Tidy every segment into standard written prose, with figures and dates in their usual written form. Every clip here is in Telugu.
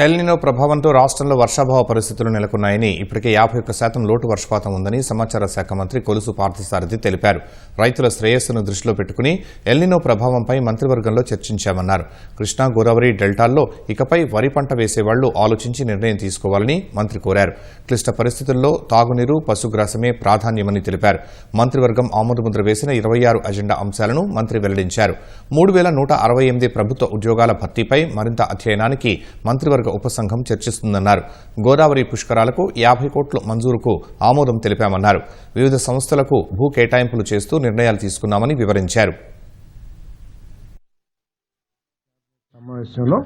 ఎల్నినో ప్రభావంతో రాష్ట్రంలో వర్షాభావ పరిస్థితులు నెలకొన్నాయని, ఇప్పటికే 51% లోటు వర్షపాతం ఉందని సమాచార శాఖ మంత్రి కొలుసు పార్థసారథి తెలిపారు. రైతుల శ్రేయస్సును దృష్టిలో పెట్టుకుని ఎల్నినో ప్రభావంపై మంత్రివర్గంలో చర్చించామన్నారు. కృష్ణా గోదావరి డెల్టాల్లో ఇకపై వరి పంట వేసేవాళ్లు ఆలోచించి నిర్ణయం తీసుకోవాలని మంత్రి కోరారు. క్లిష్ట పరిస్థితుల్లో తాగునీరు, పశుగ్రాసమే ప్రాధాన్యమని తెలిపారు. మంత్రివర్గం ఆమోదముద్ర వేసిన 26 అజెండా అంశాలను మంత్రి వెల్లడించారు. 3168 ప్రభుత్వ ఉద్యోగాల భర్తీపై మరింత అధ్యయనానికి మంత్రివర్గ ఉపసంఘం చర్చిస్తుందన్నారు. గోదావరి పుష్కరాలకు 50 కోట్ల మంజూరుకు ఆమోదం తెలిపామన్నారు. వివిధ సంస్థలకు భూ కేటాయింపులు చేస్తూ నిర్ణయాలు తీసుకున్నామని వివరించారు. సమావేశంలో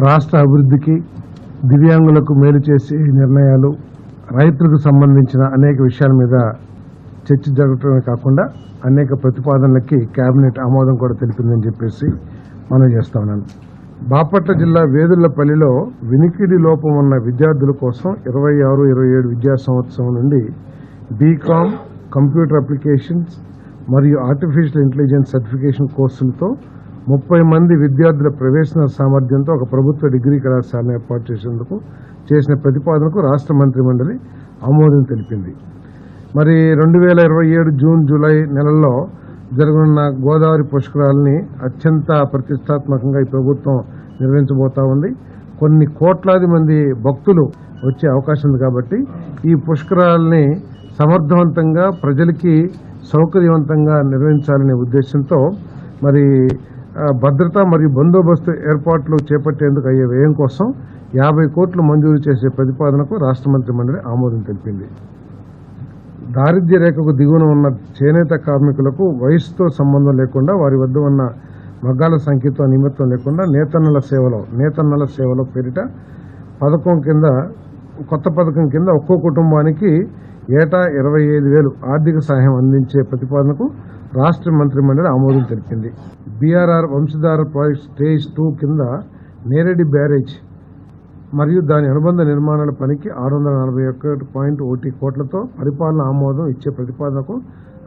రాష్ట్ర అభివృద్ధికి, దివ్యాంగులకు మేలు చేసే నిర్ణయాలు, రైతులకు సంబంధించిన అనేక విషయాల మీద చర్చ జరగటమే కాకుండా అనేక ప్రతిపాదనలకి కేబినెట్ ఆమోదం కూడా తెలిపిందని చెప్పేసి మనం చేస్తా ఉన్నాను. బాపట్ల జిల్లా వేదుళ్లపల్లిలో వినికిడి లోపం ఉన్న విద్యార్థుల కోసం 26-27 విద్యా సంవత్సరం నుండి బీకామ్, కంప్యూటర్ అప్లికేషన్స్ మరియు ఆర్టిఫిషియల్ ఇంటెలిజెన్స్ సర్టిఫికేషన్ కోర్సులతో 30 మంది విద్యార్థుల ప్రవేశన సామర్థ్యంతో ఒక ప్రభుత్వ డిగ్రీ కళాశాలను ఏర్పాటు చేసేందుకు చేసిన ప్రతిపాదనకు రాష్ట్ర మంత్రిమండలి ఆమోదం తెలిపింది. మరి 2027 జూన్, జూలై నెలల్లో జరగనున్న గోదావరి పుష్కరాలని అత్యంత ప్రతిష్టాత్మకంగా ఈ ప్రభుత్వం నిర్వహించబోతా ఉంది. కొన్ని కోట్లాది మంది భక్తులు వచ్చే అవకాశం ఉంది కాబట్టి ఈ పుష్కరాలని సమర్థవంతంగా ప్రజలకి సౌకర్యవంతంగా నిర్వహించాలనే ఉద్దేశంతో మరి భద్రత మరియు బందోబస్తు ఏర్పాట్లు చేపట్టేందుకు అయ్యే వ్యయం కోసం 50 కోట్లు మంజూరు చేసే ప్రతిపాదనకు రాష్ట్ర మంత్రి మండలి ఆమోదం తెలిపింది. దారిద్ర్య రేఖకు దిగువన ఉన్న చేనేత కార్మికులకు వయసుతో సంబంధం లేకుండా, వారి వద్ద ఉన్న మగ్గాల సంఖ్యతో నిమిత్తం లేకుండా నేతన్నల సేవలో పేరిట కొత్త పథకం కింద ఒక్కో కుటుంబానికి ఏటా 25,000 ఆర్థిక సహాయం అందించే ప్రతిపాదనకు రాష్ట్ర మంత్రి మండలి ఆమోదం తెలిపింది. బీఆర్ఆర్ వంశధార ప్రాజెక్ట్ స్టేజ్ 2 కింద నేరేడి బ్యారేజ్ మరియు దాని అనుబంధ నిర్మాణాల పనికి 641.1 కోట్లతో పరిపాలన ఆమోదం ఇచ్చే ప్రతిపాదనకు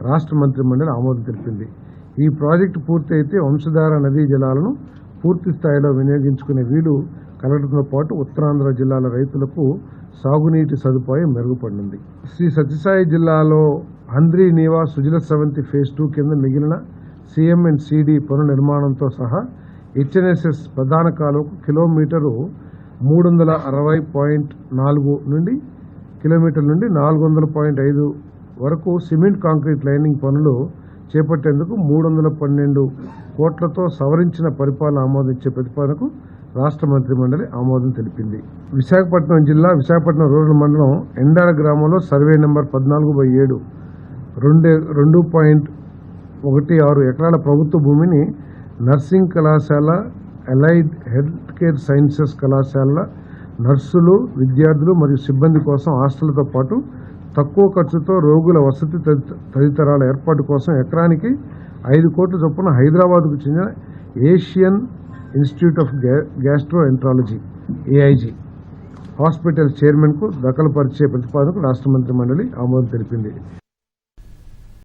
రాష్ట్ర మంత్రి మండలి ఆమోదం తెలిపింది. ఈ ప్రాజెక్టు పూర్తి అయితే వంశధార నదీ జలాలను పూర్తి స్థాయిలో వినియోగించుకునే వీలు కలగడంతో పాటు ఉత్తరాంధ్ర జిల్లాల రైతులకు సాగునీటి సదుపాయం మెరుగుపడింది. శ్రీ సత్యసాయి జిల్లాలో హంద్రీ నీవా సుజల స్రవంతి ఫేజ్ 2 కింద మిగిలిన CM&CD పనుల నిర్మాణంతో సహా HNSS ప్రధాన కాలువకు కిలోమీటరు 360.4 కిలోమీటర్ల నుండి 400.5 వరకు సిమెంట్ కాంక్రీట్ లైనింగ్ పనులు చేపట్టేందుకు 312 కోట్లతో సవరించిన పరిపాలన ఆమోదించే ప్రతిపాదనకు రాష్ట్ర మంత్రి మండలి ఆమోదం తెలిపింది. విశాఖపట్నం జిల్లా విశాఖపట్నం రూరల్ మండలం ఎండాడ గ్రామంలో సర్వే నెంబర్ 14/7 2.16 ఎకరాల ప్రభుత్వ భూమిని నర్సింగ్ కళాశాల, అలైడ్ హెల్త్ కేర్ సైన్సెస్ కళాశాలల నర్సులు, విద్యార్థులు మరియు సిబ్బంది కోసం హాస్టళ్లతో పాటు తక్కువ ఖర్చుతో రోగుల వసతి తదితరాల ఏర్పాటు కోసం ఎకరానికి 5 కోట్ల చొప్పున హైదరాబాద్కు చెందిన Asian Institute of Gastroenterology AIG hospital చైర్మన్కు దఖలుపరిచే ప్రతిపాదనకు రాష్ట్ర మంత్రి మండలి ఆమోదం తెలిపింది.